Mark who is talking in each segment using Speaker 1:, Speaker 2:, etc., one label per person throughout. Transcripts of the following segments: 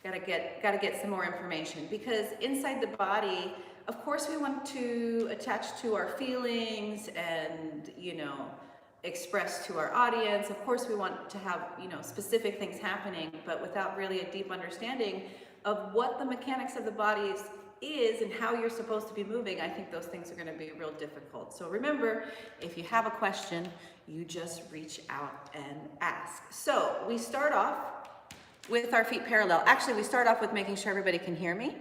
Speaker 1: Gotta get some more information, because inside the body, of course, we want to attach to our feelings and, you know, express to our audience. Of course, we want to have, you know, specific things happening, but without really a deep understanding of what the mechanics of the body is and how you're supposed to be moving, I think those things are going to be real difficult. So remember, if you have a question, you just reach out and ask. So we start off with our feet parallel. Actually, we start off with making sure everybody can hear me.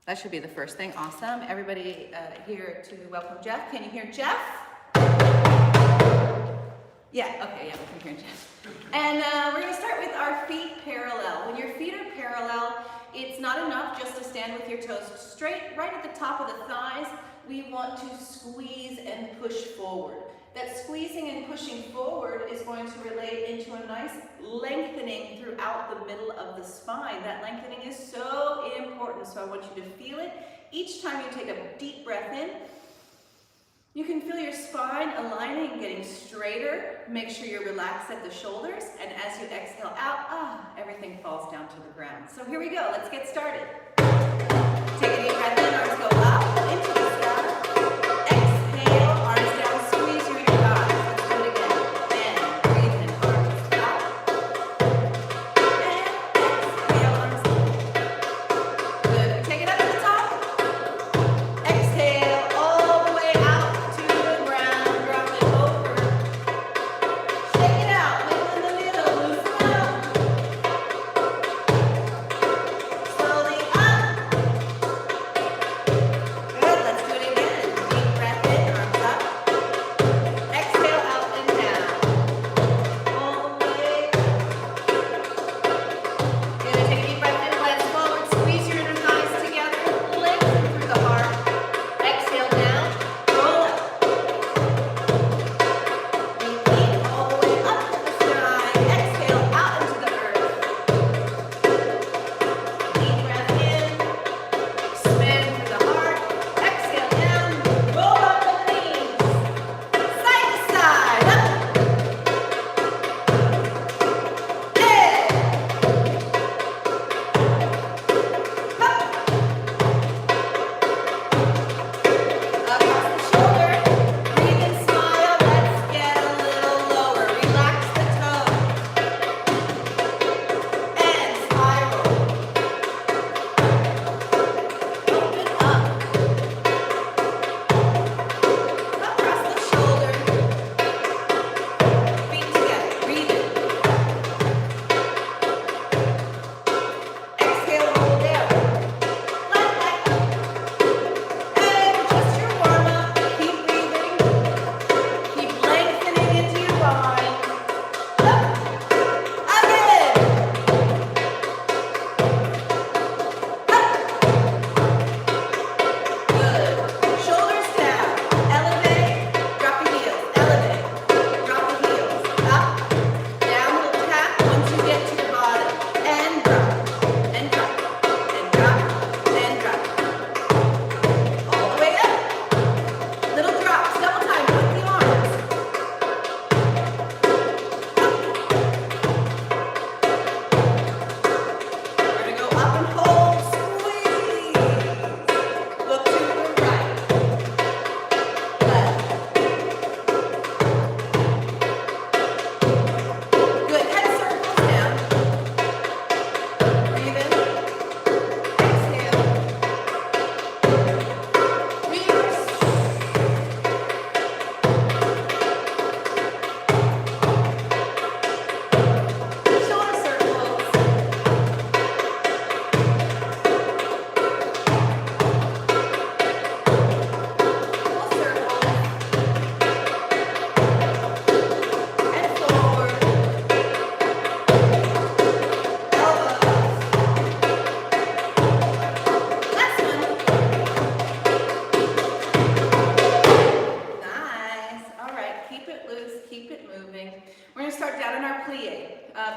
Speaker 1: That should be the first thing. Awesome. Everybody here to welcome Jeff. Can you hear Jeff? Yeah, okay, yeah, we can hear Jeff. And we're going to start with our feet parallel. When your feet are parallel, it's not enough just to stand with your toes straight. Right at the top of the thighs, we want to squeeze and push forward. That squeezing and pushing forward is going to relate into a nice lengthening throughout the middle of the spine. That lengthening is so important, so I want you to feel it. Each time you take a deep breath in, you can feel your spine aligning, getting straighter. Make sure you're relaxed at the shoulders, and as you exhale out, everything falls down to the ground. So here we go, let's get started. Take a deep breath in, arms go up, into the sky. Exhale, arms down, squeeze your inner thighs. Let's do it again. And breathe in, arms up. And exhale, arms up. Good, take it up to the top. Exhale.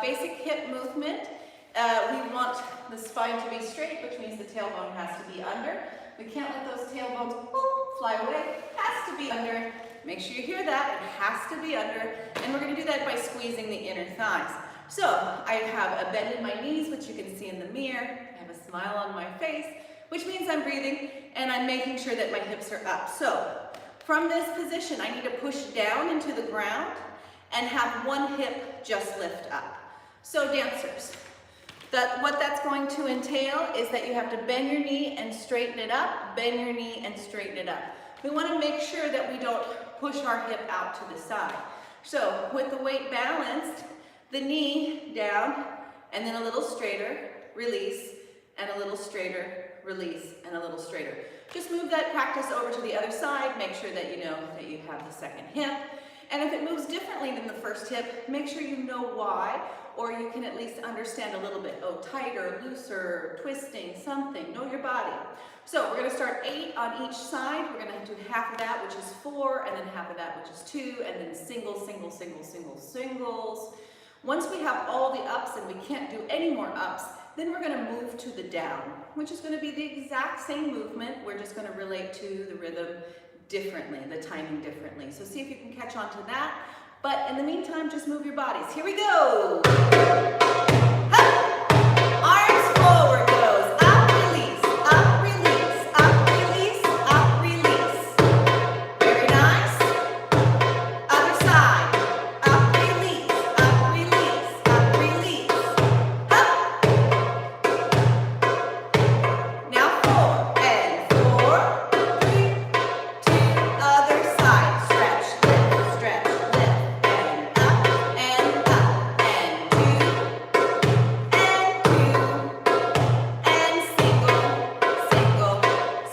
Speaker 1: Basic hip movement. We want the spine to be straight, which means the tailbone has to be under. We can't let those tailbones fly away. It has to be under. Make sure you hear that. It has to be under. And we're going to do that by squeezing the inner thighs. So I have a bend in my knees, which you can see in the mirror. I have a smile on my face, which means I'm breathing and I'm making sure that my hips are up. So from this position, I need to push down into the ground and have one hip just lift up. So dancers, what that's going to entail is that you have to bend your knee and straighten it up, bend your knee and straighten it up. We want to make sure that we don't push our hip out to the side. So with the weight balanced, the knee down, and then a little straighter, release, and a little straighter, release, and a little straighter. Just move that practice over to the other side. Make sure that you know that you have the second hip. And if it moves differently than the first hip, make sure you know why, or you can at least understand a little bit. Oh, tighter, looser, twisting, something. Know your body. So we're going to start 8 on each side. We're going to do half of that, which is 4, and then half of that, which is 2, and then singles, singles, singles, singles, singles. Once we have all the ups and we can't do any more ups, then we're going to move to the down, which is going to be the exact same movement. We're just going to relate to the rhythm differently, the timing differently. So see if you can catch on to that. But in the meantime, just move your bodies. Here we go. Hup. Arms forward goes. Up, release, up, release, up, release, up, release. Very nice. Other side. Up, release, up, release, up, release. Hup. Now 4 and 4, 3, 2, other side. Stretch, lift, stretch, lift, and up, and 2, and single, single,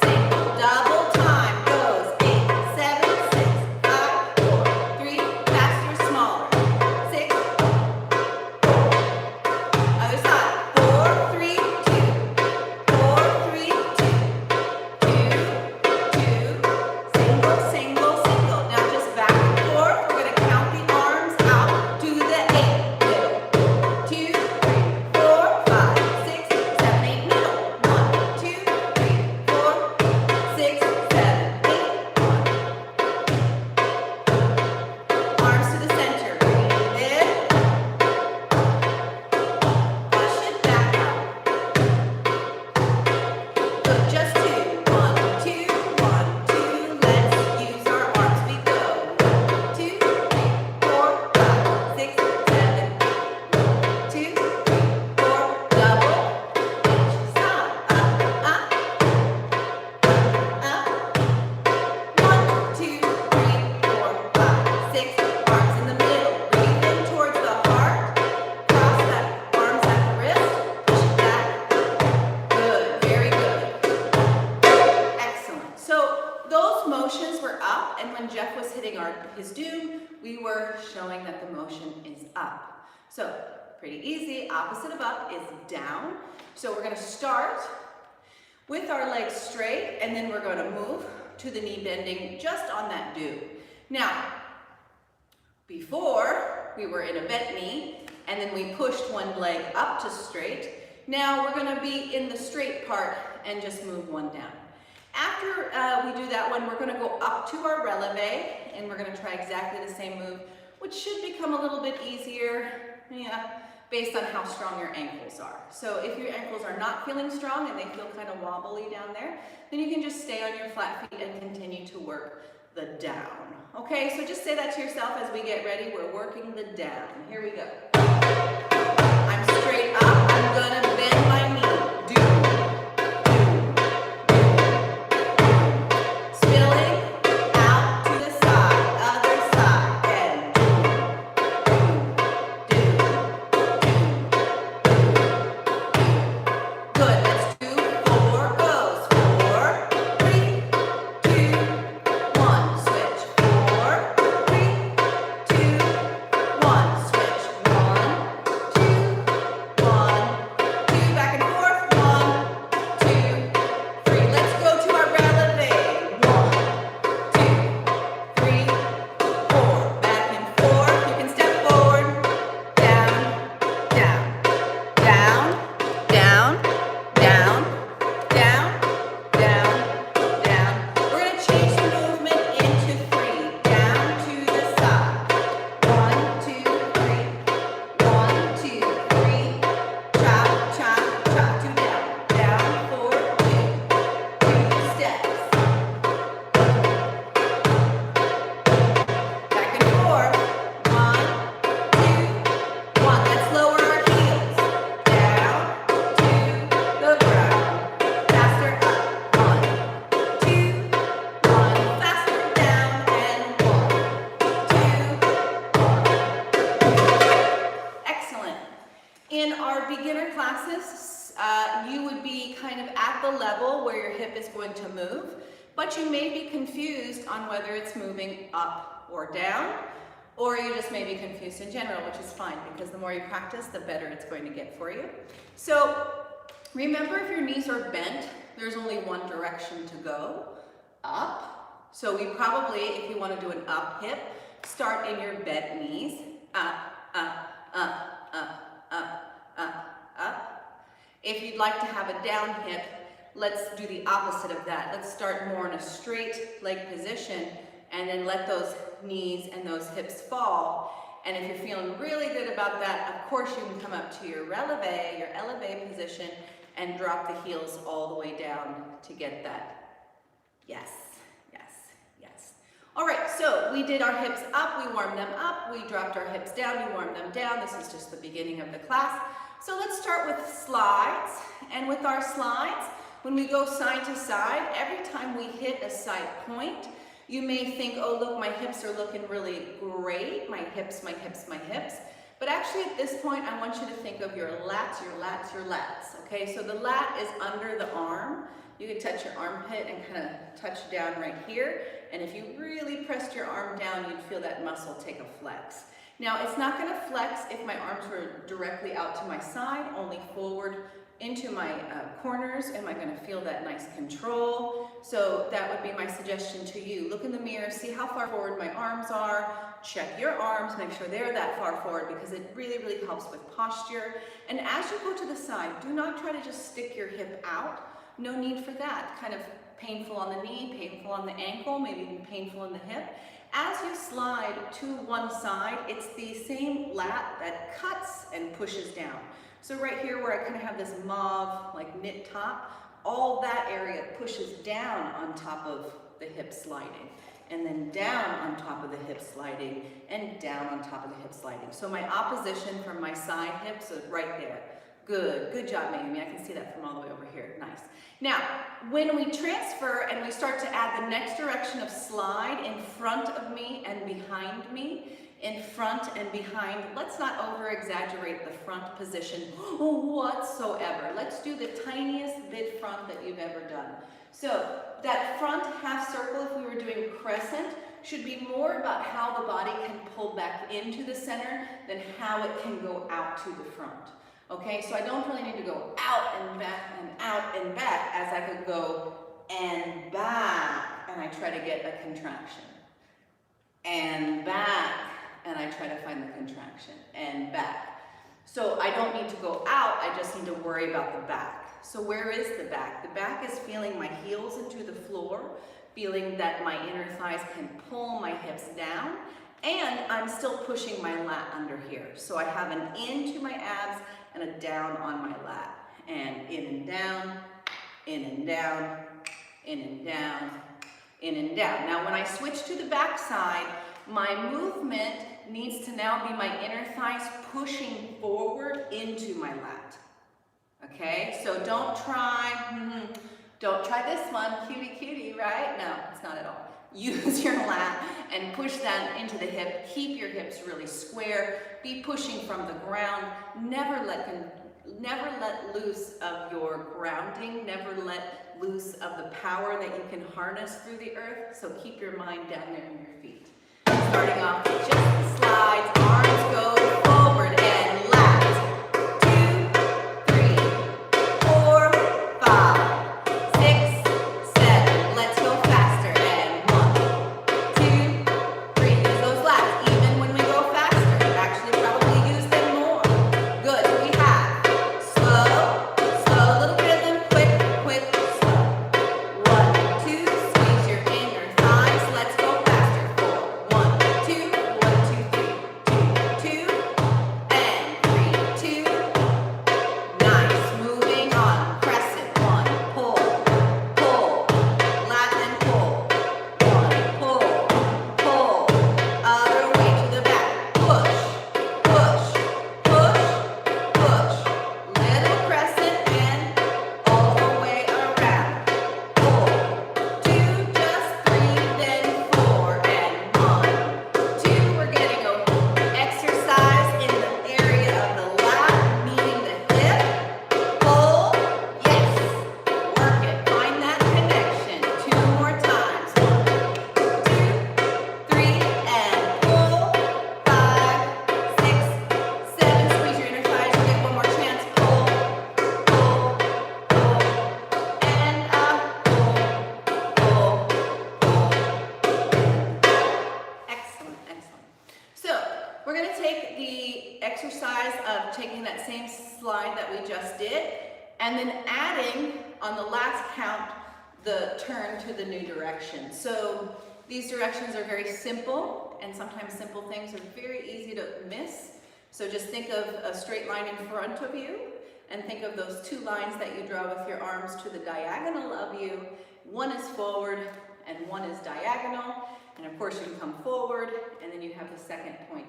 Speaker 1: single. Double time goes 8, 7, 6, 5, 4, 3, faster, smaller. 6, other side. 4, 3, 2, 4, 3, 2, 2, 2, single, single, single. Now just back and forth. We're going to count the arms out to the 8 middle. 2, 3, 4, 5, 6, 7, 8 middle. 1, 2, 3, 4, 6, 7, 8. 1. Arms to the center. Breathe in. Push it back out. Good. Just 2. 1, 2, 1, 2. Let's use our arms. We go. 1, 2, 3, 4, 5, 6, 7, 8. 2, 3, 4. Double. Each side. Up, up, up. 1, 2, 3, 4, 5, 6. Arms in the middle. Breathe in towards the heart. Cross that arms at the wrist. Push it back. Good. Very good. Excellent. So those motions were up, and when Jeff was hitting his doom, we were showing that the motion is up. So pretty easy. Opposite of up is down. So we're going to start with our legs straight, and then we're going to move to the knee bending just on that do. Now, before we were in a bent knee, and then we pushed one leg up to straight. Now we're going to be in the straight part and just move one down. After we do that one, we're going to go up to our releve, and we're going to try exactly the same move, which should become a little bit easier, based on how strong your ankles are. So if your ankles are not feeling strong and they feel kind of wobbly down there, then you can just stay on your flat feet and continue to work the down. Okay, so just say that to yourself as we get ready. We're working the down. Here we go. I'm straight up. I'm going to bend my knee. Spilling out to the side, other side, and good. Let's do 4 goes. 4, 3, 2, 1. Switch. 4, 3, 2, 1. Switch. 1, 2, 1. beginner classes, you would be kind of at the level where your hip is going to move, but you may be confused on whether it's moving up or down, or you just may be confused in general, which is fine, because the more you practice, the better it's going to get for you. So remember, if your knees are bent, there's only one direction to go, up. So we probably, if you want to do an up hip, start in your bent knees, up, up, up, up, up, up, up. If you'd like to have a down hip, let's do the opposite of that. Let's start more in a straight leg position, and then let those knees and those hips fall. And if you're feeling really good about that, of course you can come up to your elevate position, and drop the heels all the way down to get that. Yes, yes, yes. All right, so we did our hips up, we warmed them up, we dropped our hips down, we warmed them down. This is just the beginning of the class. So let's start with slides. And with our slides, when we go side to side, every time we hit a side point, you may think, oh look, my hips are looking really great, my hips, my hips, my hips. But actually at this point, I want you to think of your lats, your lats, your lats, okay? So the lat is under the arm. You can touch your armpit and kind of touch down right here. And if you really pressed your arm down, you'd feel that muscle take a flex. Now, it's not gonna flex if my arms were directly out to my side, only forward into my corners. Am I gonna feel that nice control? So that would be my suggestion to you. Look in the mirror, see how far forward my arms are, check your arms, make sure they're that far forward, because it really, really helps with posture. And as you go to the side, do not try to just stick your hip out. No need for that. Kind of painful on the knee, painful on the ankle, maybe even painful in the hip. As you slide to one side, it's the same lat that cuts and pushes down. So right here where I kind of have this mauve, like knit top, all that area pushes down on top of the hip sliding, and then down on top of the hip sliding, and down on top of the hip sliding. So my opposition from my side hips is right there. Good, good job, Amy. I can see that from all the way over here. Nice. Now, when we transfer and we start to add the next direction of slide in front of me and behind me, in front and behind, let's not over-exaggerate the front position whatsoever. Let's do the tiniest bit front that you've ever done. So that front half circle, if we were doing crescent, should be more about how the body can pull back into the center than how it can go out to the front. Okay, so I don't really need to go out and back as I could go and back, and I try to get a contraction. And back, and I try to find the contraction, and back. So I don't need to go out, I just need to worry about the back. So where is the back? The back is feeling my heels into the floor, feeling that my inner thighs can pull my hips down, and I'm still pushing my lat under here. So I have an in to my abs and a down on my lat. And in and down, in and down, in and down, in and down. Now when I switch to the back side, my movement needs to now be my inner thighs pushing forward into my lat. Okay, so don't try this one, cutie, right? No, it's not at all. Use your lat and push that into the hip. Keep your hips really square. Be pushing from the ground. Never let loose of your grounding. Never let loose of the power that you can harness through the earth. So keep your mind down there in your feet. Starting off with just the slides. Arms go forward and lat. 2, 3, 4, 5, 6, 7. Let's go faster. And 1, 2, 3. Use those lats. Even when we go faster, actually probably use them more. Good. We have slow, little rhythm, quick, slow. 1, 2, squeeze your inner thighs. Let's go faster. 4, 1, 2, 1, 2, 3. and then adding on the last count the turn to the new direction. So these directions are very simple, and sometimes simple things are very easy to miss. So just think of a straight line in front of you, and think of those two lines that you draw with your arms to the diagonal of you. One is forward and one is diagonal, and of course you can come forward, and then you have the second point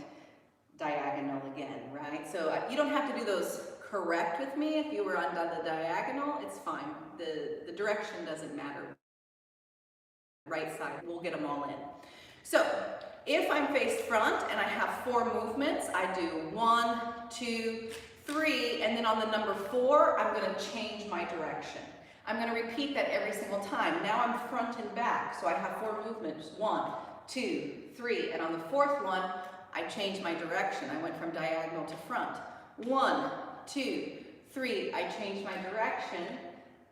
Speaker 1: diagonal again, right? So you don't have to do those correct with me. If you were on the diagonal, it's fine. The direction doesn't matter. Right side, we'll get them all in. So if I'm faced front and I have 4 movements, I do 1, 2, 3, and then on the number 4, I'm going to change my direction. I'm going to repeat that every single time. Now I'm front and back, so I have 4 movements. 1, 2, 3, and on the 4th one, I change my direction. I went from diagonal to front. 1, 2, 3, I change my direction,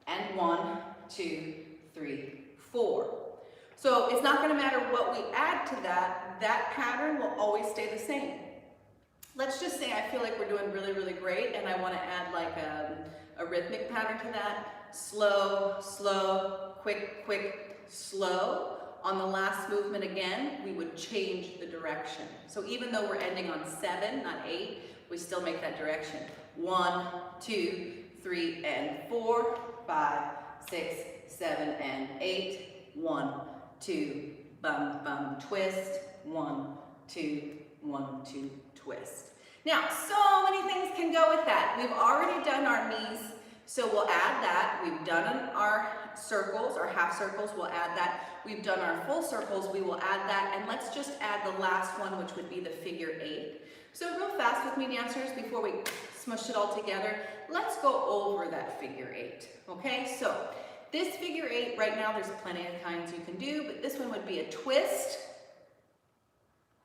Speaker 1: and 1, 2, 3, 4. So it's not going to matter what we add to that, that pattern will always stay the same. Let's just say I feel like we're doing really, really great, and I want to add like a rhythmic pattern to that. Slow, slow, quick, quick, slow. On the last movement again, we would change the direction. So even though we're ending on 7, not 8, we still make that direction. 1, 2, 3, and 4, 5, 6, 7, and 8. 1, 2, bum, bum, twist. 1, 2, 1, 2, twist. Now, so many things can go with that. We've already done our knees, so we'll add that. We've done our circles, our half circles, we'll add that. We've done our full circles, we will add that. And let's just add the last one, which would be the figure 8. So real fast with me, dancers, before we smush it all together, let's go over that figure 8, okay? So this figure 8, right now, there's plenty of kinds you can do, but this one would be a twist,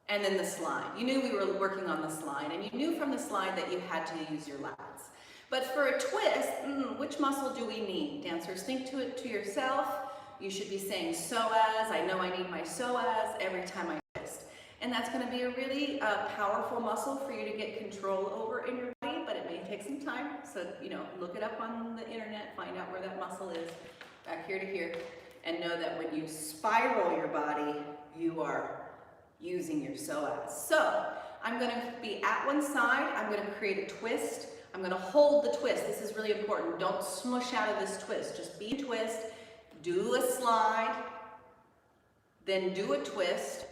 Speaker 1: and then the slide. You knew we were working on the slide, and you knew from the slide that you had to use your lats. But for a twist, which muscle do we need? Dancers, think to it to yourself. You should be saying psoas. I know I need my psoas every time I twist. And that's going to be a really powerful muscle for you to get control over in your body, but it may take some time. So, you know, look it up on the internet, find out where that muscle is, back here to here, and know that when you spiral your body, you are using your psoas. So I'm going to be at one side. I'm going to create a twist. I'm going to hold the twist. This is really important. Don't smush out of this twist. Just be a twist, do a slide, then do a twist,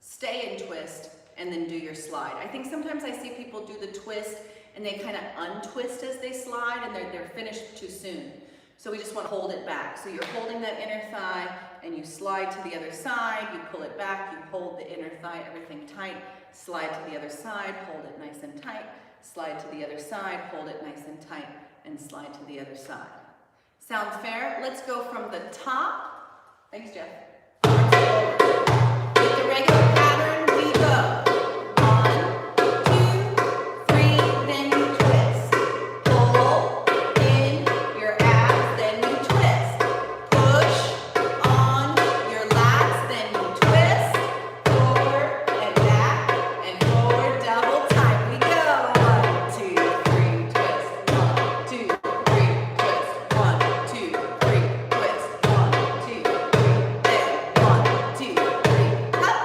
Speaker 1: stay in twist, and then do your slide. I think sometimes I see people do the twist and they kind of untwist as they slide, and they're finished too soon. So we just want to hold it back. So you're holding that inner thigh and you slide to the other side, you pull it back, you hold the inner thigh, everything tight, slide to the other side, hold it nice and tight, slide to the other side, hold it nice and tight, and slide to the other side. Sounds fair? Let's go from the top. Thanks, Jeff. With the regular pattern, we go. 1, 2, 3, then you twist. Pull in your abs, then you twist. Push on your lats, then you twist. Forward and back and forward, double time. We go. 1, 2, 3, twist. 1, 2, 3, twist. 1, 2, 3, twist. 1, 2, 3, then 1, 2, 3, up.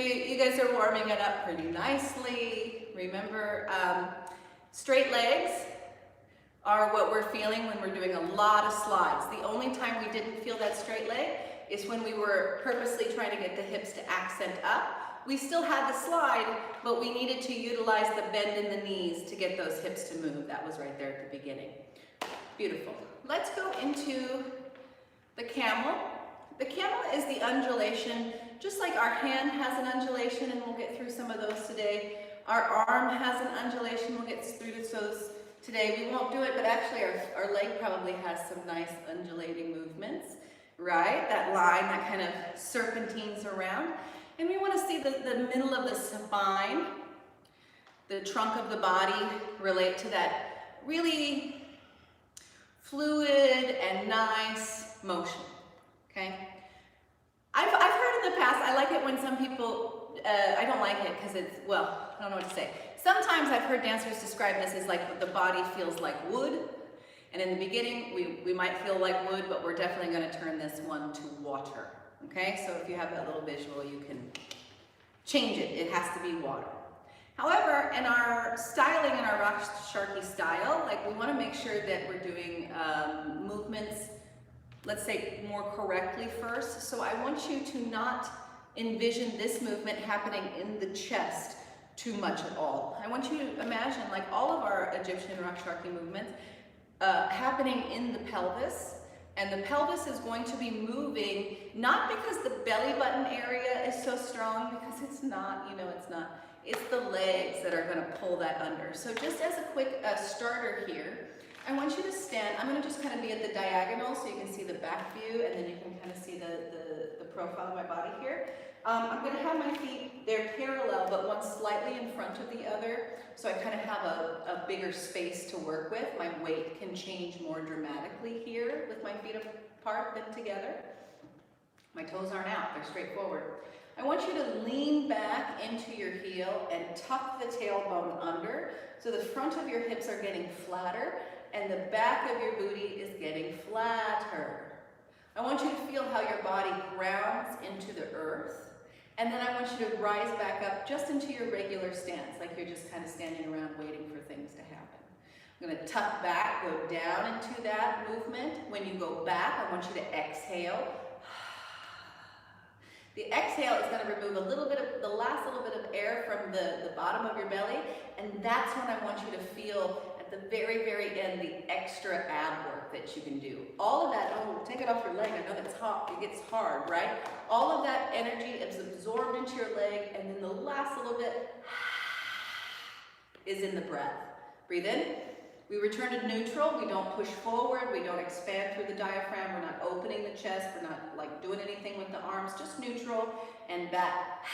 Speaker 1: you guys are warming it up pretty nicely. Remember, straight legs are what we're feeling when we're doing a lot of slides. The only time we didn't feel that straight leg is when we were purposely trying to get the hips to accent up. We still had the slide, but we needed to utilize the bend in the knees to get those hips to move. That was right there at the beginning. Beautiful. Let's go into the camel. The camel is the undulation, just like our hand has an undulation, and we'll get through some of those today. Our arm has an undulation, we'll get through those today. We won't do it, but actually our leg probably has some nice undulating movements, right? That line that kind of serpentines around. And we want to see the middle of the spine, the trunk of the body relate to that really fluid and nice motion, okay? I've heard in the past, I like it when some people, I don't like it because it's, well, I don't know what to say. Sometimes I've heard dancers describe this as like the body feels like wood. And in the beginning, we might feel like wood, but we're definitely going to turn this one to water. Okay, so if you have that little visual, you can change it. It has to be water. However, in our styling, in our rock sharky style, like we want to make sure that we're doing movements, let's say more correctly first. So I want you to not envision this movement happening in the chest too much at all. I want you to imagine like all of our Egyptian rock sharky movements happening in the pelvis. And the pelvis is going to be moving, not because the belly button area is so strong, because it's not, you know, it's not. It's the legs that are going to pull that under. So just as a quick starter here, I want you to stand. I'm going to just kind of be at the diagonal so you can see the back view, and then you can kind of see the profile of my body here. I'm going to have my feet, they're parallel, but one slightly in front of the other, so I kind of have a bigger space to work with. My weight can change more dramatically here with my feet apart than together. My toes aren't out, they're straight forward. I want you to lean back into your heel and tuck the tailbone under, so the front of your hips are getting flatter, and the back of your booty is getting flatter. I want you to feel how your body grounds into the earth. And then I want you to rise back up just into your regular stance, like you're just kind of standing around waiting for things to happen. I'm going to tuck back, go down into that movement. When you go back, I want you to exhale. The exhale is going to remove a little bit of, the last little bit of air from the bottom of your belly, and that's when I want you to feel at the very, very end the extra ab work that you can do. All of that, oh, take it off your leg, I know that's hot, it gets hard, right? All of that energy is absorbed into your leg, and then the last little bit is in the breath. Breathe in. We return to neutral. We don't push forward. We don't expand through the diaphragm. We're not opening the chest. We're not like doing anything with the arms. Just neutral and back.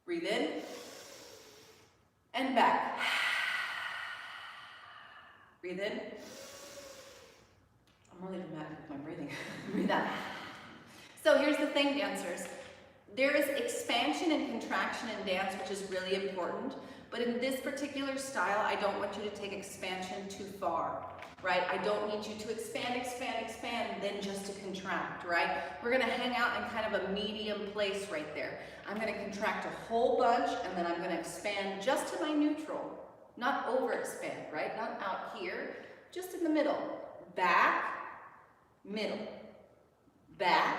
Speaker 1: Breathe in and back. Breathe in. I'm really dramatic with my breathing. Breathe out. So here's the thing, dancers. There is expansion and contraction in dance, which is really important. But in this particular style, I don't want you to take expansion too far, right? I don't need you to expand, expand, expand, then just to contract, right? We're gonna hang out in kind of a medium place right there. I'm gonna contract a whole bunch, and then I'm gonna expand just to my neutral, not over expand, right? Not out here, just in the middle. Back, middle, back,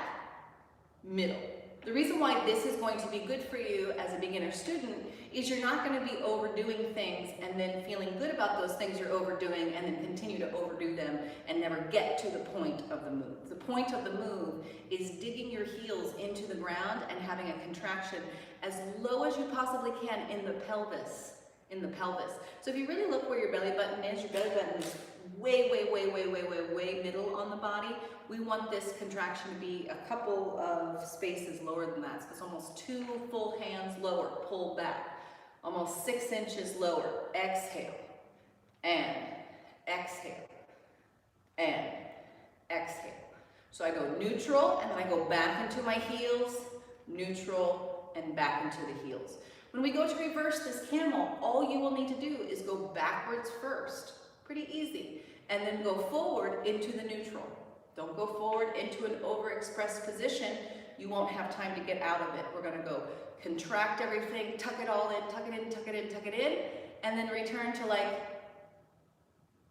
Speaker 1: middle. The reason why this is going to be good for you as a beginner student is you're not going to be overdoing things and then feeling good about those things you're overdoing and then continue to overdo them and never get to the point of the move. The point of the move is digging your heels into the ground and having a contraction as low as you possibly can in the pelvis. So if you really look where your belly button is way, way, way, way, way, way, way middle on the body. We want this contraction to be a couple of spaces lower than that. So it's almost 2 full hands lower, pull back. Almost 6 inches lower. Exhale, and exhale, and exhale. So I go neutral, and then I go back into my heels, neutral, and back into the heels. When we go to reverse this camel, all you will need to do is go backwards first. Pretty easy. And then go forward into the neutral. Don't go forward into an overexpressed position. you won't have time to get out of it. We're gonna go contract everything, tuck it all in, tuck it in, tuck it in, tuck it in, and then return to like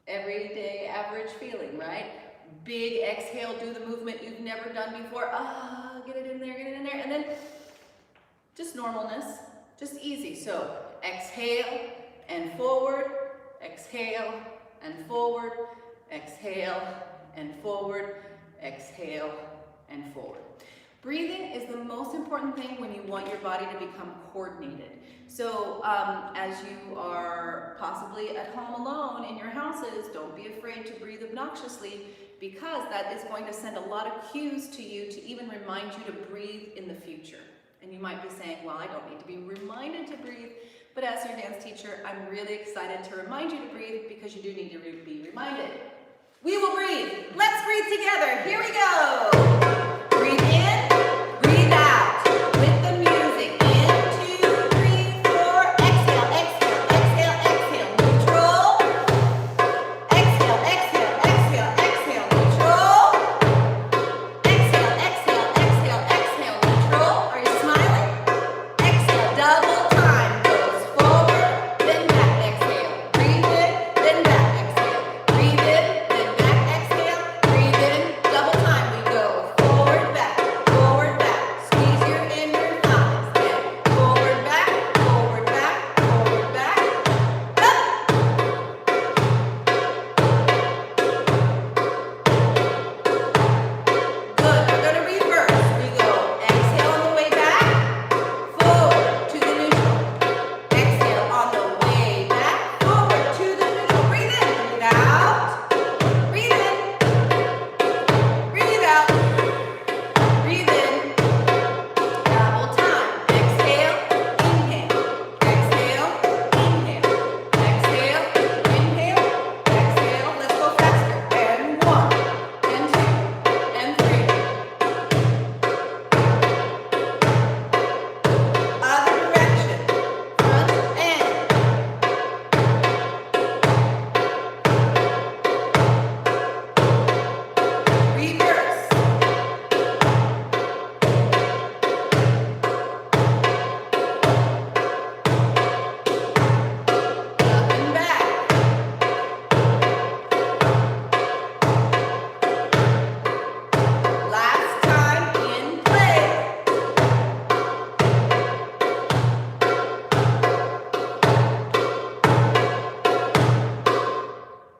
Speaker 1: everyday average feeling, right? Big exhale, do the movement you've never done before. Ah, get it in there, and then just normalness, just easy. So exhale and forward, exhale and forward, exhale and forward, exhale and forward. Breathing is the most important thing when you want your body to become coordinated. So as you are possibly at home alone in your houses, don't be afraid to breathe obnoxiously, because that is going to send a lot of cues to you to even remind you to breathe in the future. And you might be saying, well, I don't need to be reminded to breathe, but as your dance teacher, I'm really excited to remind you to breathe, because you do need to be reminded. We will breathe. Let's breathe together. Here we go. Breathe in, breathe out. With the music. In, 2, 3, 4. Exhale, exhale, exhale, exhale. Neutral. Exhale, exhale, exhale, exhale. Neutral. Exhale, exhale, exhale, exhale. Neutral. Are you smiling? Exhale, double time. Goes forward, then back. Exhale. Breathe in, then back. Exhale. Breathe in, then back. Exhale. Breathe in, double time. We go forward, back. Squeeze your inner thighs. Then forward, back, forward, back, forward, back. Up. Good. We're going to reverse. We go exhale on the way back, forward to the neutral. Exhale on the way back, forward to the neutral. Breathe in, breathe out. Breathe in, breathe out. Breathe in. Double time. Exhale, inhale. Exhale, inhale. Exhale, inhale. Exhale. Let's go faster. And 1, and 2, and 3. Other direction. Front and. Reverse. Up and back. Last time in play.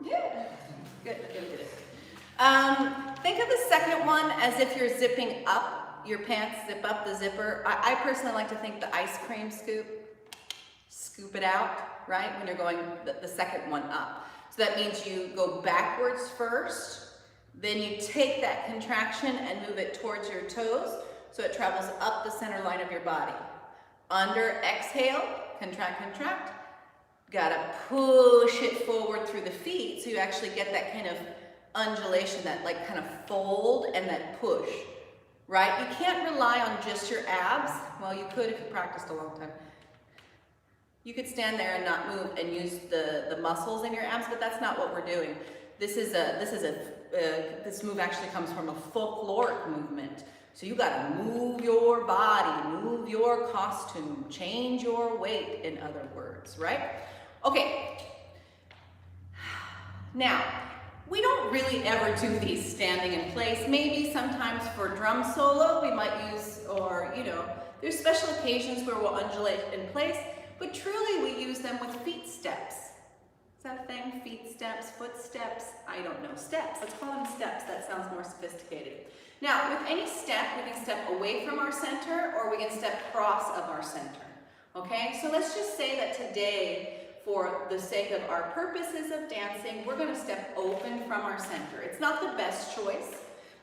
Speaker 1: Yeah. Good. Think of the second one as if you're zipping up your pants, zip up the zipper. I personally like to think the ice cream scoop it out, right? When you're going the second one up. So that means you go backwards first, then you take that contraction and move it towards your toes, so it travels up the center line of your body. Under, exhale, contract, contract. Gotta push it forward through the feet, so you actually get that kind of undulation, that like kind of fold and that push, right? You can't rely on just your abs. Well, you could if you practiced a long time. You could stand there and not move and use the muscles in your abs, but that's not what we're doing. This move actually comes from a folkloric movement. So you gotta move your body, move your costume, change your weight, in other words, right? Okay. Now, we don't really ever do these standing in place. Maybe sometimes for drum solo we might use, or there's special occasions where we'll undulate in place, but truly we use them with feet steps. Is that a thing? Feet steps, foot steps? I don't know. Steps. Let's call them steps. That sounds more sophisticated. Now, with any step, we can step away from our center, or we can step cross of our center. Okay? So let's just say that today, for the sake of our purposes of dancing, we're going to step open from our center. It's not the best choice,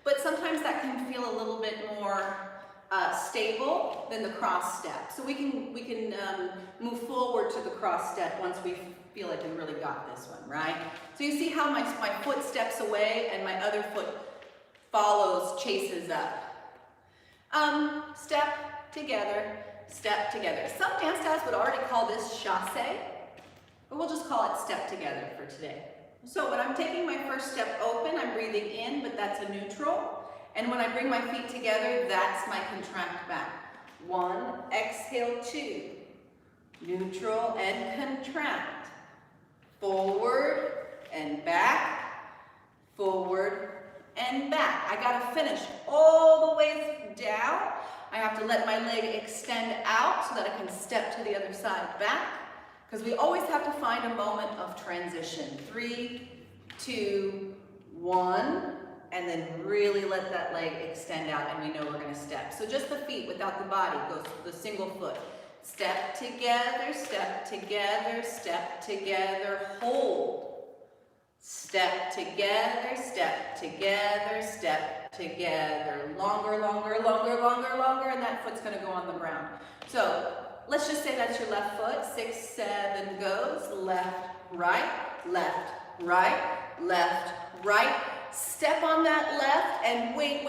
Speaker 1: but sometimes that can feel a little bit more stable than the cross step. So we can move forward to the cross step once we feel like we really got this one, right? So you see how my foot steps away and my other foot follows, chases up. Step together, step together. Some dance styles would already call this chassé, but we'll just call it step together for today. So when I'm taking my first step open, I'm breathing in, but that's a neutral. And when I bring my feet together, that's my contract back. 1, exhale, 2. Neutral and contract. Forward and back. Forward and back. I gotta finish all the way down. I have to let my leg extend out so that I can step to the other side back. Because we always have to find a moment of transition. 3, 2, 1. And then really let that leg extend out, and we know we're going to step. So just the feet without the body goes the single foot. Step together, step together, step together, hold. Step together, step together, step together. Longer, longer, longer, longer, longer, and that foot's going to go on the ground. So let's just say that's your left foot. 6, 7 goes. Left, right, left, right, left, right. Step on that left and wait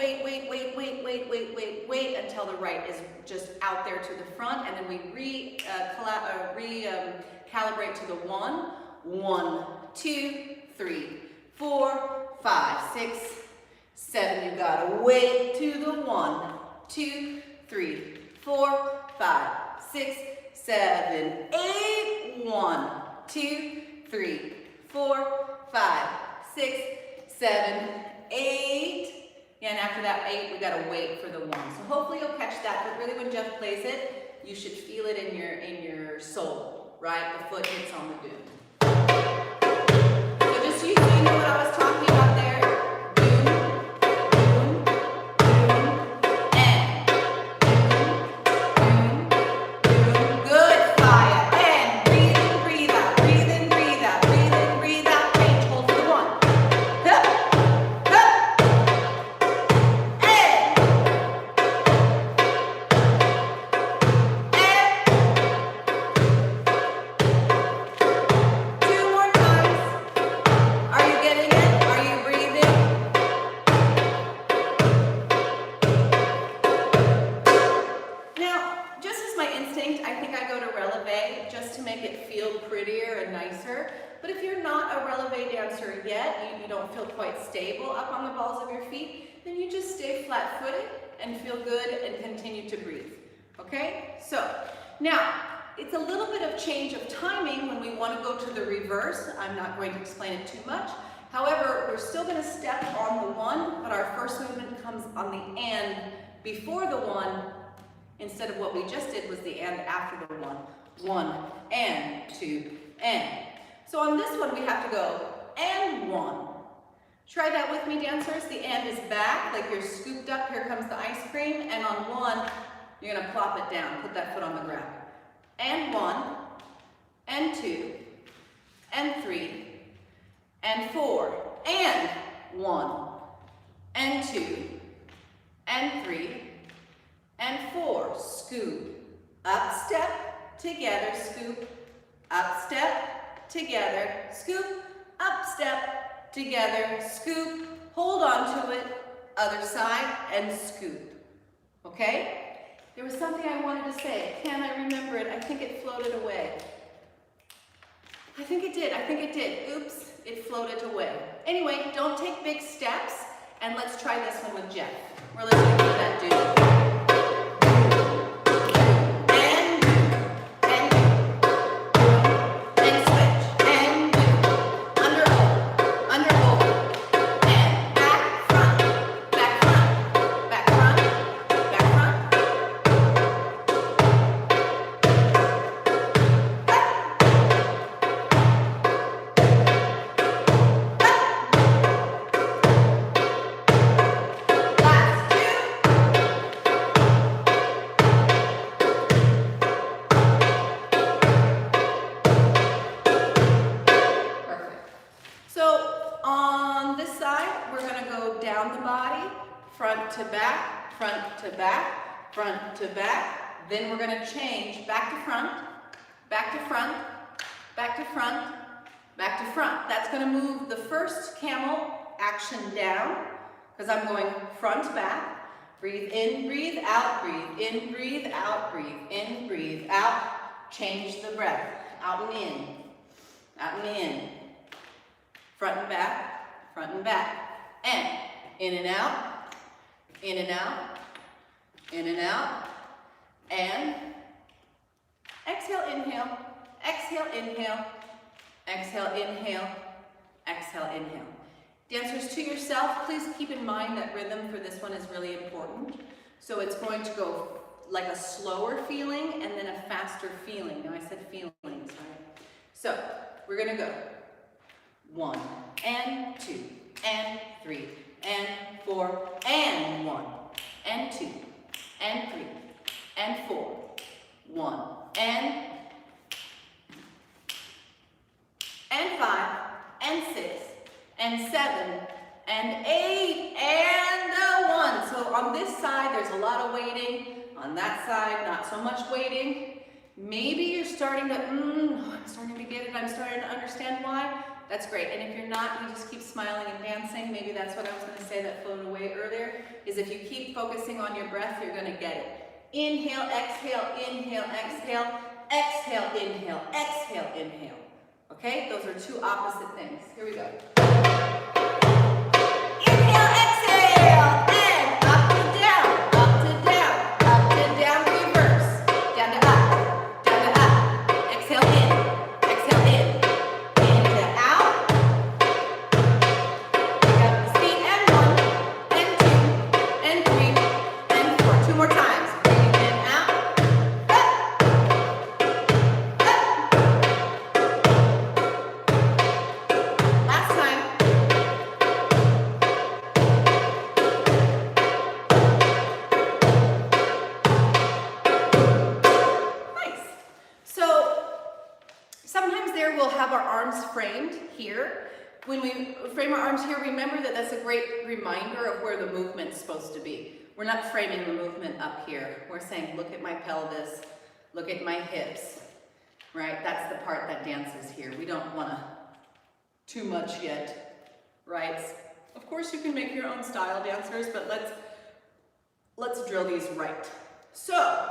Speaker 1: until the right is just out there to the front, and then we recalibrate to the 1, 1, 2, 3, 4, 5, 6, 7. You gotta wait to the 1, 2, 3, 4, 5, 6, 7, 8. 1, 2, 3, 4, 5, 6, 7, 8. And after that 8, we gotta wait for the 1. So hopefully you'll catch that. But really, when Jeff plays it, you should feel it in your soul, right? The foot hits on the doom. So just so you know what I was talking about there. Doom, doom, doom, and doom, doom. Good, Fire. And breathe in, breathe out, breathe in, breathe out, breathe in, breathe out. Change, hold for the 1. Hup, hup, and 2 more times. Are you getting it? Are you breathing? Now, just as my instinct, I think I go to releve just to make it feel prettier and nicer. But if you're not a releve dancer yet, you don't feel quite stable up on the balls of your feet, then you just stay flat-footed and feel good and continue to breathe. Okay? So, now, it's a little bit of change of timing when we want to go to the reverse. I'm not going to explain it too much. However, we're still going to step on the 1, but our first movement comes on the and before the 1, instead of what we just did was the and after the 1. 1, and 2, and. So on this one, we have to go and 1. Try that with me, dancers. The and is back, like you're scooped up. Here comes the ice cream. And on 1, you're going to plop it down. Put that foot on the ground. And 1, and 2, and 3, and 4, and 1, and 2, and 3, and 4. Scoop, up, step, together, scoop, up, step, together, scoop, up, step, together, scoop, hold on to it, other side, and scoop. Okay? There was something I wanted to say. Can I remember it? I think it floated away. I think it did. Oops, it floated away. Anyway, don't take big steps, and let's try this one with Jeff. We're listening to that dude. Front to back, front to back, front to back. Then we're going to change back to front, back to front, back to front, back to front. That's going to move the first camel action down because I'm going front, back. Breathe in, breathe out, breathe in, breathe out, breathe in, breathe out. Change the breath. Out and in, out and in. Front and back, and in and out. In and out, in and out, and exhale, inhale, exhale, inhale, exhale, inhale, exhale, inhale. Dancers, to yourself, please keep in mind that rhythm for this one is really important. So it's going to go like a slower feeling and then a faster feeling. Now I said feelings, right? So we're gonna go 1 and 2 and 3 and 4 and 1 and 2 and 3 and 4, 1 and 5 and 6 and 7 and 8 and 1. So on this side, there's a lot of weighting. On that side, not so much weighting. Maybe you're starting to, I'm starting to get it. I'm starting to understand why. That's great. And if you're not, you just keep smiling and dancing. Maybe that's what I was going to say that floated away earlier, is if you keep focusing on your breath, you're going to get it. Inhale, exhale, inhale, exhale, exhale, inhale, exhale, inhale. Okay? Those are two opposite things. Here we go. Inhale, exhale, and up to down, up to down, up to down, reverse, down to up, exhale in, to out, pick up the speed, and 1, and 2, and 3, and 4. 2 more times, breathe in, out, up, last time. Sometimes there we'll have our arms framed here. When we frame our arms here, remember that that's a great reminder of where the movement's supposed to be. We're not framing the movement up here. We're saying, look at my pelvis, look at my hips, right? That's the part that dances here. We don't want to too much yet, right? Of course you can make your own style, dancers, but let's drill these right. So,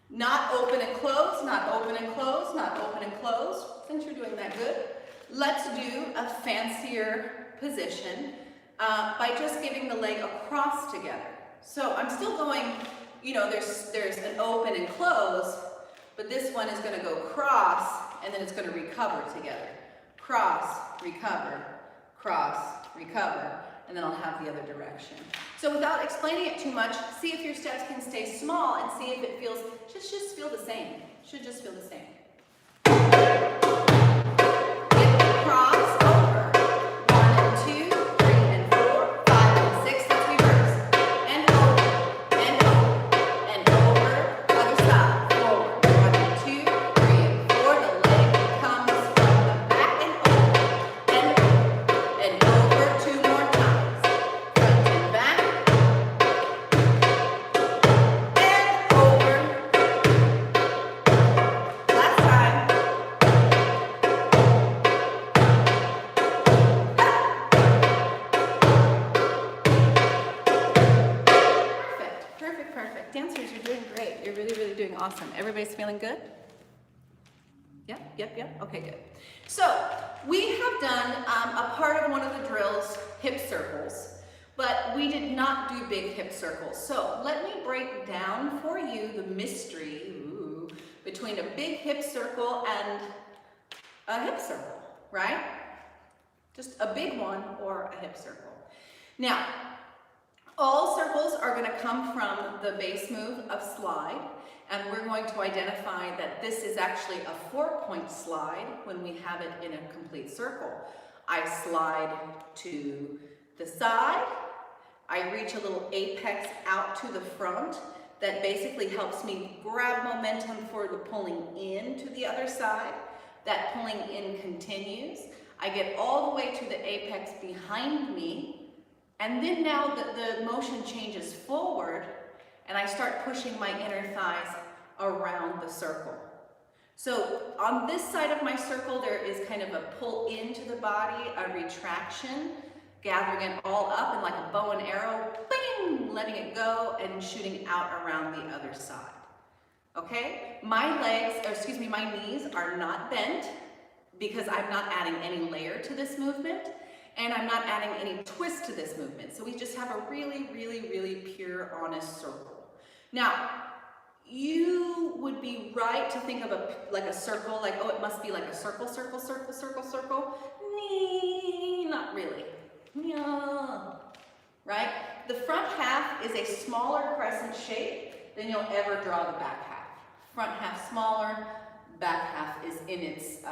Speaker 1: not open and close, not open and close, not open and close. Since you're doing that good, let's do a fancier position by just giving the leg a cross together. So I'm still going, you know, there's an open and close, but this one is going to go cross, and then it's going to recover together. Cross, recover, and then I'll have the other direction. So without explaining it too much, see if your steps can stay small and see if it feels, should just feel the same. Should just feel the same. Cross, over. 1 and 2, 3 and 4, 5 and 6. Let's reverse. And over, and over, and over. Other side. Forward. 1 and 2, 3 and 4. The leg comes from the back and over, and over. 2 more times. Front and back. And over. Last time. Perfect. Dancers, you're doing great. You're really doing awesome. Everybody's feeling good? Yep. Okay, good. So, we have done a part of one of the drills, hip circles, but we did not do big hip circles. So, let me break down for you the mystery between a big hip circle and a hip circle, right? Just a big one or a hip circle. Now, all circles are going to come from the base move of slide, and we're going to identify that this is actually a 4-point slide when we have it in a complete circle. I slide to the side, I reach a little apex out to the front that basically helps me grab momentum for the pulling in to the other side. That pulling in continues. I get all the way to the apex behind me, and then now the motion changes forward, and I start pushing my inner thighs around the circle. So on this side of my circle, there is kind of a pull into the body, a retraction, gathering it all up, and like a bow and arrow, bing, letting it go and shooting out around the other side. Okay? My knees are not bent because I'm not adding any layer to this movement. and I'm not adding any twist to this movement. So we just have a really, really, really pure, honest circle. Now, you would be right to think of like a circle, like, oh, it must be like a circle, circle, circle, circle, circle. Nee, not really. Yeah. Right? The front half is a smaller crescent shape than you'll ever draw the back half. Front half smaller, back half is in its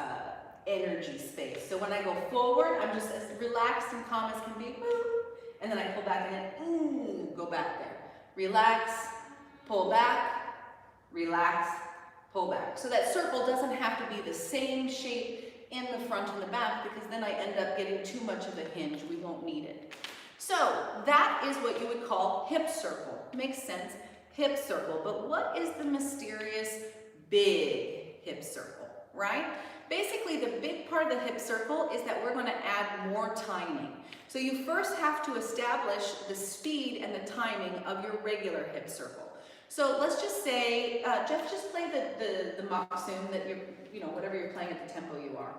Speaker 1: energy space. So when I go forward, I'm just as relaxed and calm as can be, and then I pull back and then go back there. Relax, pull back, relax, pull back. So that circle doesn't have to be the same shape in the front and the back, because then I end up getting too much of a hinge. We won't need it. So that is what you would call hip circle. Makes sense, hip circle. But what is the mysterious big hip circle, right? Basically, the big part of the hip circle is that we're going to add more timing. So you first have to establish the speed and the timing of your regular hip circle. So let's just say, Jeff, just play the moksoon that you're, whatever you're playing at the tempo you are.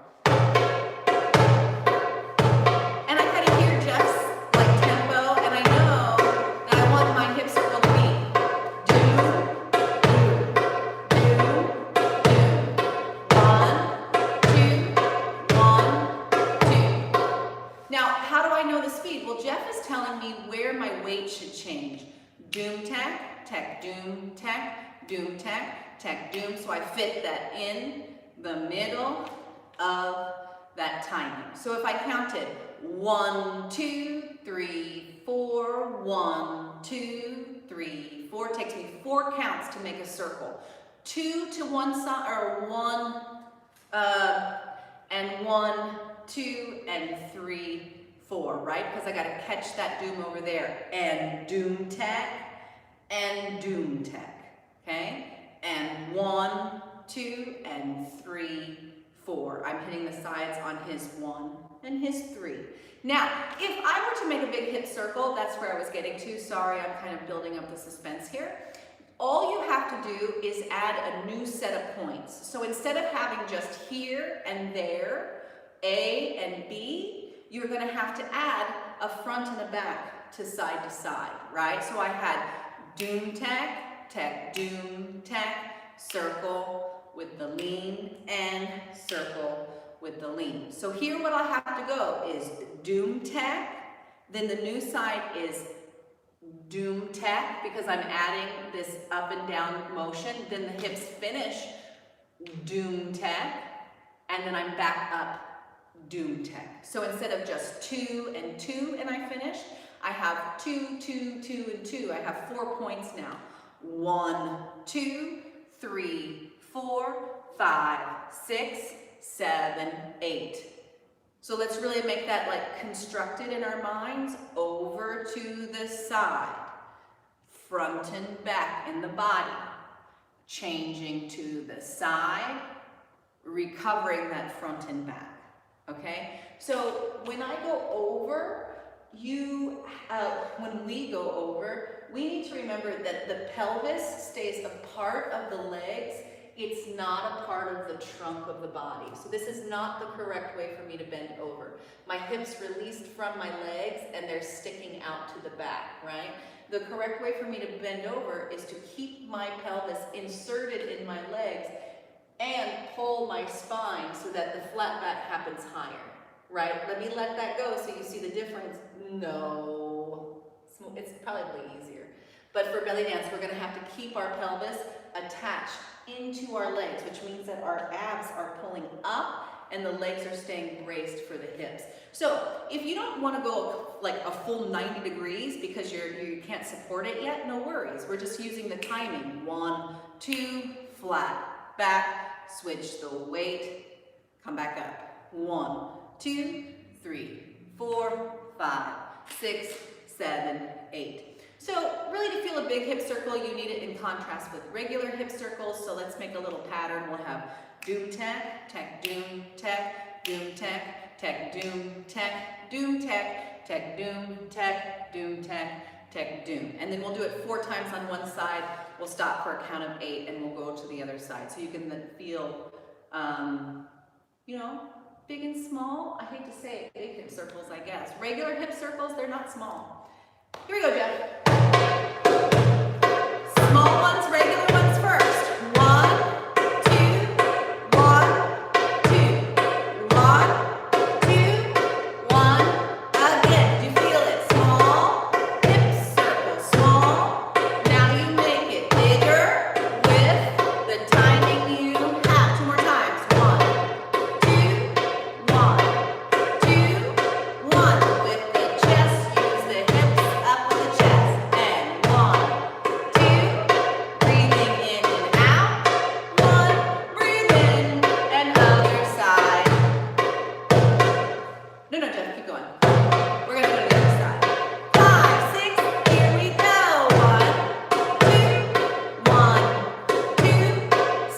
Speaker 1: And I kind of hear Jeff's like tempo, and I know that I want my hip circle to be do, do, 1, 2, 1, 2. Now, how do I know the speed? Well, Jeff is telling me where my weight should change. Doom, tack, tack, doom, tack, doom, tack, tack, doom. So I fit that in the middle of that timing. So if I counted 1, 2, 3, 4, 1, 2, 3, 4, it takes me 4 counts to make a circle. 2 to one side, or 1 and 1, 2 and 3, 4, right? Because I got to catch that doom over there. And doom tack and doom tack, okay? And 1, 2 and 3, 4. I'm hitting the sides on his 1 and his 3. Now, if I were to make a big hip circle, that's where I was getting to. Sorry, I'm kind of building up the suspense here. All you have to do is add a new set of points. So instead of having just here and there, A and B, you're going to have to add a front and a back to side, right? So I had doom tack, tack, doom tack, circle with the lean, and circle with the lean. So here what I'll have to go is doom tack, then the new side is doom tack, because I'm adding this up and down motion, then the hips finish doom tack, and then I'm back up doom tack. So instead of just 2 and 2 and I finish, I have 2, 2, 2, and 2. I have 4 points now. 1, 2, 3, 4, 5, 6, 7, 8. So let's really make that like constructed in our minds. Over to the side, front and back in the body, changing to the side, recovering that front and back. Okay, so when I go over, when we go over, we need to remember that the pelvis stays a part of the legs. It's not a part of the trunk of the body. So this is not the correct way for me to bend over. My hips released from my legs and they're sticking out to the back, right? The correct way for me to bend over is to keep my pelvis inserted in my legs and pull my spine so that the flat back happens higher, right? Let me let that go so you see the difference. No, it's probably easier. But for belly dance, we're gonna have to keep our pelvis attached into our legs, which means that our abs are pulling up and the legs are staying braced for the hips. So if you don't want to go like a full 90 degrees because you can't support it yet, no worries. We're just using the timing. 1, 2, flat, back, switch the weight, come back up. 1, 2, 3, 4, 5, 6, 7, 8. So really to feel a big hip circle, you need it in contrast with regular hip circles. So let's make a little pattern. We'll have doom tack, tack, doom, tack, doom, tack, tack, doom, tack, doom, tack, tack, doom, tack, doom, tack, tack, doom. And then we'll do it 4 times on one side. We'll stop for a count of 8 and we'll go to the other side. So you can then feel, Big and small, I hate to say it, big hip circles, I guess. Regular hip circles, they're not small. Here we go, Jeff. Small ones, regular ones first. 1, 2, 1, 2, 1, 2, 1. Again, do you feel it? Small, hip circle, small. Now you make it bigger with the timing you have. 2 more times. 1, 2, 1, 2, 1. With the chest, use the hips up with the chest. And 1, 2, breathing in and out. 1, breathe in, and other side. No, Jeff, keep going. We're gonna go to the other side. 5, 6, here we go. 1, 2, 1, 2,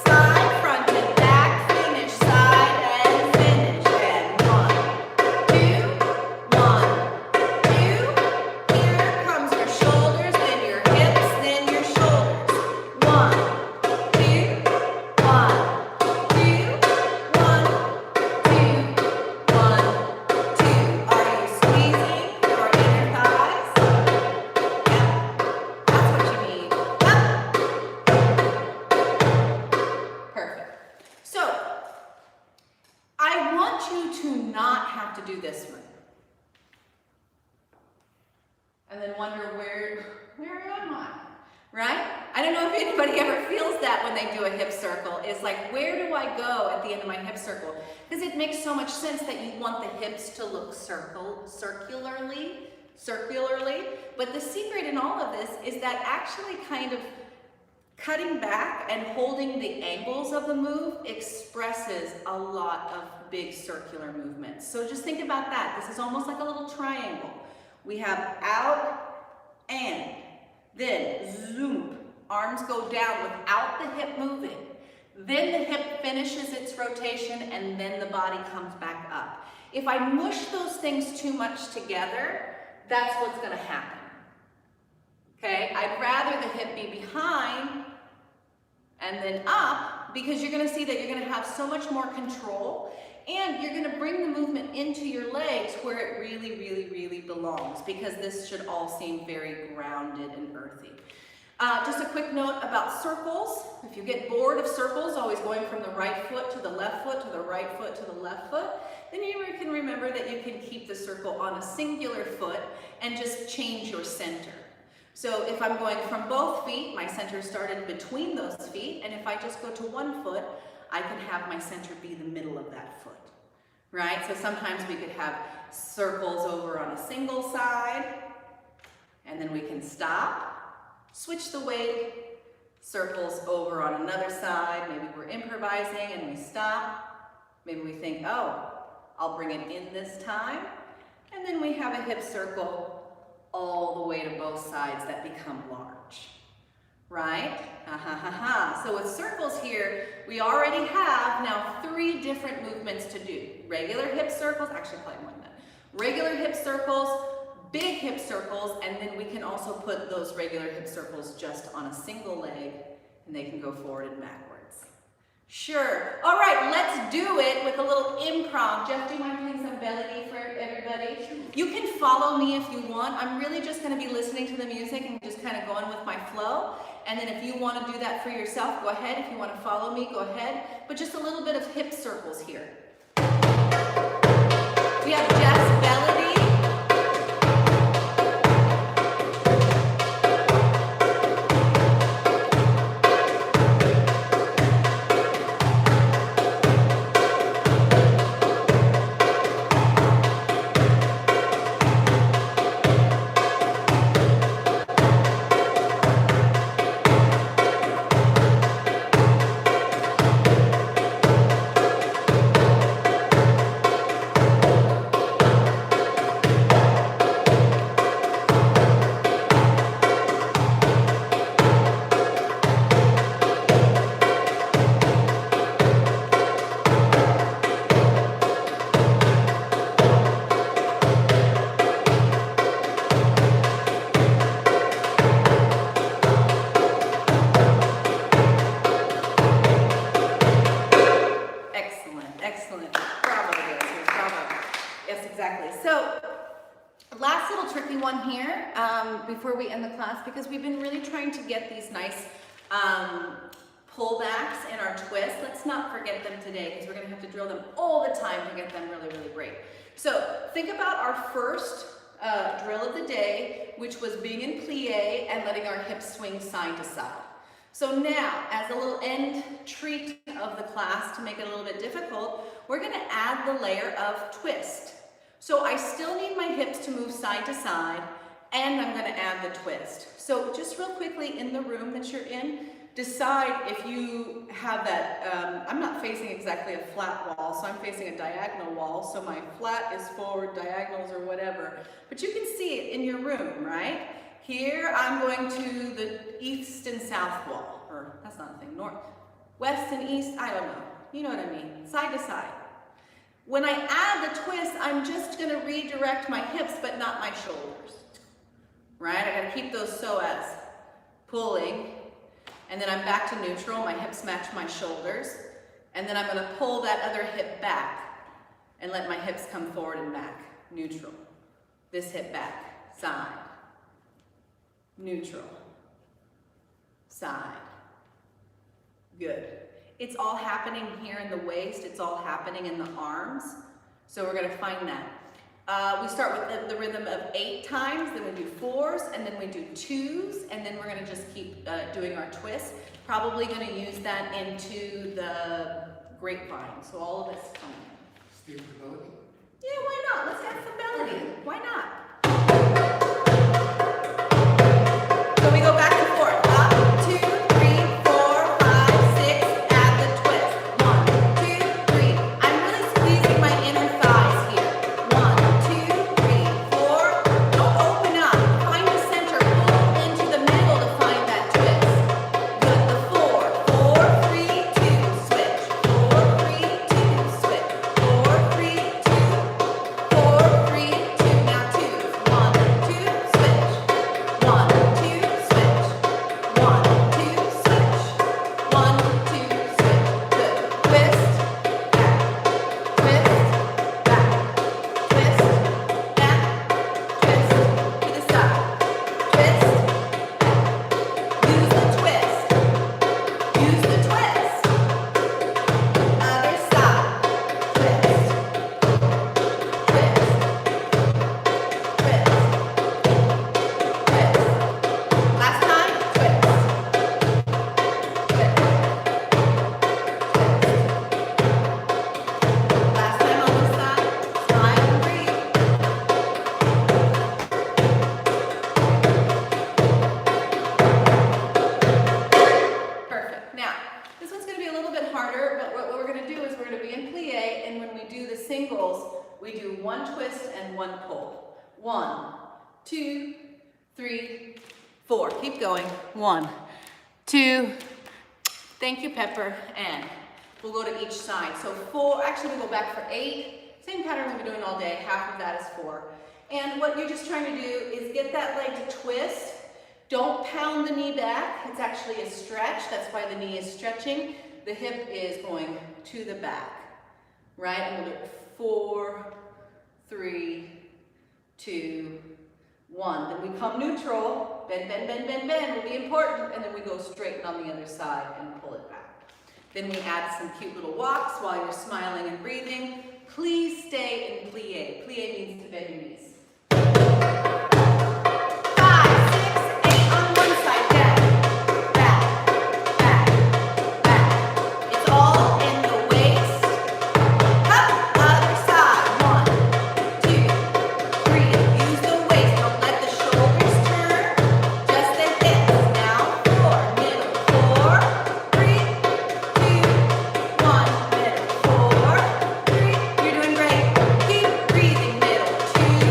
Speaker 1: side, front and back, finish, side and finish. And 1, 2, 1, 2. Here comes your shoulders, then your hips, then your shoulders. 1, 2, 1, 2, 1, 2, 1, 2. Are you squeezing your inner thighs? Yep, that's what you need. Yep. Perfect. So, I want you to not have to do this one. And then wonder where am I? Right? I don't know if anybody ever feels that when they do a hip circle. It's like, where do I go at the end of my hip circle? Because it makes so much sense that you want the hips to look circularly. But the secret in all of this is that actually kind of cutting back and holding the angles of the move expresses a lot of big circular movements. So just think about that. This is almost like a little triangle. We have out and then zoom. Arms go down without the hip moving. Then the hip finishes its rotation and then the body comes back up. If I mush those things too much together, that's what's going to happen. Okay? I'd rather the hip be behind and then up, because you're going to see that you're going to have so much more control, and you're going to bring the movement into your legs where it really belongs, because this should all seem very grounded and earthy. Just a quick note about circles. If you get bored of circles, always going from the right foot to the left foot to the right foot to the left foot, then you can remember that you can keep the circle on a singular foot and just change your center. So if I'm going from both feet, my center started between those feet, and if I just go to one foot, I can have my center be the middle of that foot, right? So sometimes we could have circles over on a single side, and then we can stop, switch the weight, circles over on another side. Maybe we're improvising and we stop. Maybe we think, oh, I'll bring it in this time. And then we have a hip circle all the way to both sides that become large, right? So with circles here, we already have now 3 different movements to do. Regular hip circles, actually probably more than that. Regular hip circles, big hip circles, and then we can also put those regular hip circles just on a single leg, and they can go forward and backwards. Sure. All right, let's do it with a little improv. Jeff, do you mind playing some Bellydance for everybody? You can follow me if you want. I'm really just going to be listening to the music and just kind of going with my flow. And then if you want to do that for yourself, go ahead. If you want to follow me, go ahead. But just a little bit of hip circles here. We have Jeff's Bellydance. exactly. So last little tricky one here before we end the class, because we've been really trying to get these nice pullbacks in our twists. Let's not forget them today, because we're going to have to drill them all the time to get them really, really great. So think about our first drill of the day, which was being in plie and letting our hips swing side to side. So now, as a little end treat of the class to make it a little bit difficult, we're going to add the layer of twist. So I still need my hips to move side to side, and I'm going to add the twist. So just real quickly, in the room that you're in, decide if you have that, I'm not facing exactly a flat wall, so I'm facing a diagonal wall, so my flat is forward, diagonals or whatever, but you can see it in your room, right? Here I'm going to the east and south wall, or that's not a thing, north, west and east, I don't know, you know what I mean, side to side. When I add the twist, I'm just going to redirect my hips, but not my shoulders, right? I got to keep those psoas pulling, and then I'm back to neutral. My hips match my shoulders, and then I'm going to pull that other hip back and let my hips come forward and back, neutral. This hip back, side, neutral, side. Good. It's all happening here in the waist. It's all happening in the arms. So we're going to find that. We start with the rhythm of 8 times, then we do 4s, and then we do 2s, and then we're going to just keep doing our twists. Probably going to use that into the grapevine. So all of this coming in.
Speaker 2: Steve, the melody?
Speaker 1: Yeah, why not? Let's add some melody. Why not? So we go back and forth. Up, 2, 3, 4, 5, 6. Add the twist. 1, 2, 3. I'm really squeezing my inner thighs here. 1, 2, 3, 4. Don't open up. Find the center. Pull into the middle to find that twist. Good. The 4, 4, 3, 2. Switch. 4, 3, 2. Switch. 4, 3, 2. 4, 3, 2. Now 2. 1, 2. Switch. 1, 2. Switch. 1, 2. Switch. 1, 2. Switch. Good. Twist. Back. Twist. Back. Twist. Back. Twist. To the side. Twist. Use the twist. Use the twist. Other side. Twist. Twist. Twist. Twist. Last time. Twist. Twist. Last time on this side. Smile and breathe. Perfect. Now, this one's going to be a little bit harder, but what we're going to do is we're going to be in plie, and when we do the singles, we do 1 twist and 1 pull. 1, 2, 3, 4. Keep going. 1, 2. Thank you, Pepper. And we'll go to each side. So 4. Actually, we'll go back for 8. Same pattern we've been doing all day. Half of that is 4. And what you're just trying to do is get that leg to twist. Don't pound the knee back. It's actually a stretch. That's why the knee is stretching. The hip is going to the back, right? And we'll do 4, 3, 2, 1. Then we come neutral. Bend, bend, bend, bend, bend will be important. And then we go straighten on the other side and pull it back. Then we add some cute little walks while you're smiling and breathing. Please stay in plie. Plie means to bend your knees. 5, 6, 8 on one side, down, back, back, back. It's all in the waist. Up, other side. 1, 2, 3. Use the waist. Don't let the shoulders turn. Just the hips. Now 4, middle. 4, 3, 2, 1. Middle. 4, 3. You're doing great. Keep breathing. Middle. 2.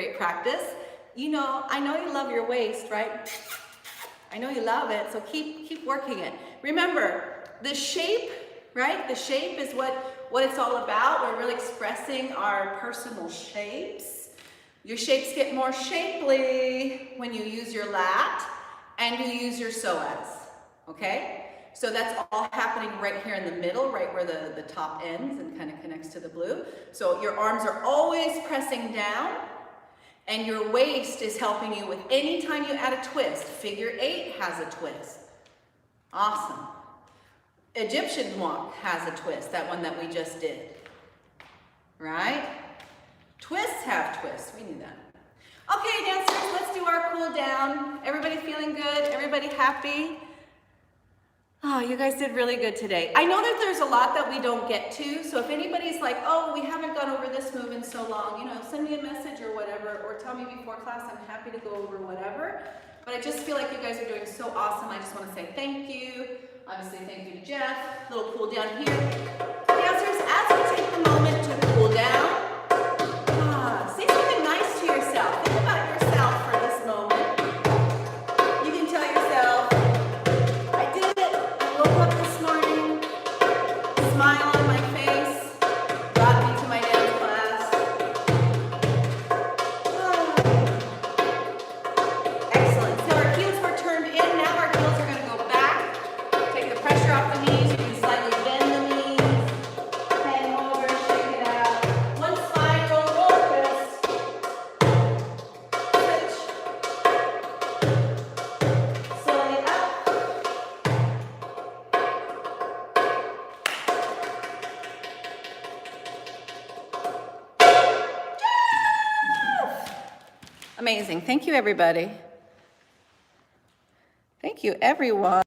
Speaker 1: great practice. You know, I know you love your waist, right? I know you love it, so keep working it. Remember, the shape, right? The shape is what it's all about. We're really expressing our personal shapes. Your shapes get more shapely when you use your lat and you use your psoas, okay? So that's all happening right here in the middle, right where the top ends and kind of connects to the blue. So your arms are always pressing down, and your waist is helping you with anytime you add a twist. Figure 8 has a twist. Awesome. Egyptian walk has a twist, that one that we just did. Right? Twists have twists. We knew that. Okay, dancers, let's do our cool down. Everybody feeling good? Everybody happy? Oh, you guys did really good today. I know that there's a lot that we don't get to, so if anybody's like, oh, we haven't gone over this move in so long, you know, send me a message or whatever, or tell me before class. I'm happy to go over whatever. But I just feel like you guys are doing so awesome. I just want to say thank you. Obviously, thank you to Jeff. A little cool down here. Dancers, as you take the moment to cool down, say something nice to yourself. Think about yourself for this moment. You can tell yourself, I did it. I woke up this morning, smile on my face, brought me to my dance class. Excellent. So our heels were turned in. Now our heels are going to go back. Take the pressure off the knees. You can slightly bend the knees. Hang over, shake it out. One side, roll twist. Switch. Slowly up. Amazing. Thank you, everybody. Thank you, everyone.